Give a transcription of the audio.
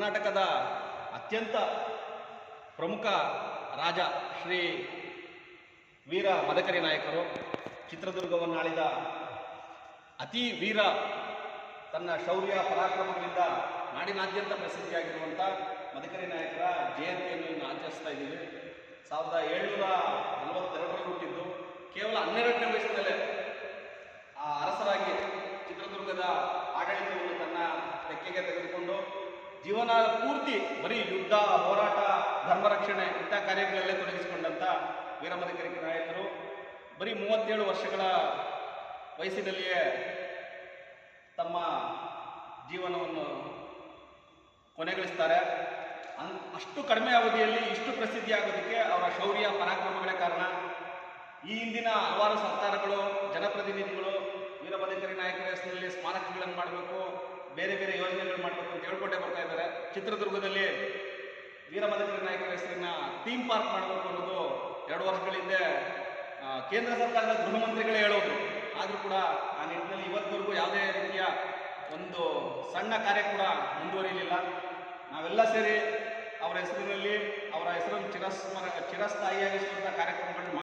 ಕರ್ನಾಟಕದ ಅತ್ಯಂತ ಪ್ರಮುಖ ರಾಜ ಶ್ರೀ ವೀರ ಮದಕರಿ ನಾಯಕರು ಚಿತ್ರದುರ್ಗವನ್ನು ಆಳಿದ ಅತಿ ವೀರ, ತನ್ನ ಶೌರ್ಯ ಪರಾಕ್ರಮಗಳಿಂದ ನಾಡಿನಾದ್ಯಂತ ಪ್ರಸಿದ್ಧಿಯಾಗಿರುವಂಥ ಮದಕರಿ ನಾಯಕರ ಜಯಂತಿಯನ್ನು ಇನ್ನು ಆಚರಿಸ್ತಾ ಇದ್ದೀವಿ. 1742ರಲ್ಲಿ ಹುಟ್ಟಿದ್ದು, ಕೇವಲ 12ನೇ ವಯಸ್ಸಿನಲ್ಲೇ ಆ ಅರಸರಾಗಿ ಚಿತ್ರದುರ್ಗದ ಆಡಳಿತವನ್ನು ತನ್ನ ತೆಕ್ಕೆಗೆ ತೆಗೆದುಕೊಂಡು ಜೀವನ ಪೂರ್ತಿ ಬರೀ ಯುದ್ಧ, ಹೋರಾಟ, ಧರ್ಮರಕ್ಷಣೆ ಇಂಥ ಕಾರ್ಯಗಳಲ್ಲೇ ತೊಡಗಿಸಿಕೊಂಡಂಥ ವೀರ ಮದಕರಿ ನಾಯಕರು ಬರೀ 37 ವರ್ಷಗಳ ವಯಸ್ಸಿನಲ್ಲಿಯೇ ತಮ್ಮ ಜೀವನವನ್ನು ಕೊನೆಗೊಳಿಸ್ತಾರೆ. ಅಷ್ಟು ಕಡಿಮೆ ಅವಧಿಯಲ್ಲಿ ಇಷ್ಟು ಪ್ರಸಿದ್ಧಿ ಆಗೋದಕ್ಕೆ ಅವರ ಶೌರ್ಯ ಪರಾಕ್ರಮಗಳೇ ಕಾರಣ. ಈ ಹಿಂದಿನ ಹಲವಾರು ಸರ್ಕಾರಗಳು, ಜನಪ್ರತಿನಿಧಿಗಳು ವೀರ ಮದಕರಿ ನಾಯಕರ ಹೆಸರಿನಲ್ಲಿ ಸ್ಮಾರಕಗಳನ್ನು ಮಾಡಬೇಕು, ಬೇರೆ ಬೇರೆ ಯೋಜನೆಗಳು ಮಾಡಬೇಕು ಅಂತ ಹೇಳ್ಕೊಟ್ಟೆ ಬರ್ತಾ ಇದ್ದಾರೆ. ಚಿತ್ರದುರ್ಗದಲ್ಲಿ ವೀರ ಮದಕರಿ ನಾಯಕರ ಹೆಸರಿನ ಥೀಮ್ ಪಾರ್ಕ್ ಮಾಡಬೇಕು ಅನ್ನೋದು 2 ವರ್ಷಗಳ ಹಿಂದೆ ಕೇಂದ್ರ ಸರ್ಕಾರದ ಗೃಹ ಮಂತ್ರಿಗಳೇ ಹೇಳೋದು. ಆದರೂ ಕೂಡ ಆ ನಿಟ್ಟಿನಲ್ಲಿ ಇವತ್ತಿವರೆಗೂ ಯಾವುದೇ ರೀತಿಯ ಒಂದು ಸಣ್ಣ ಕಾರ್ಯ ಕೂಡ ಮುಂದುವರಿಯಲಿಲ್ಲ. ನಾವೆಲ್ಲ ಸೇರಿ ಅವರ ಹೆಸರಿನಲ್ಲಿ ಅವರ ಹೆಸರನ್ನು ಚಿರಸ್ಥಾಯಿಯಾಗಿಸುವಂಥ ಕಾರ್ಯಕ್ರಮಗಳನ್ನು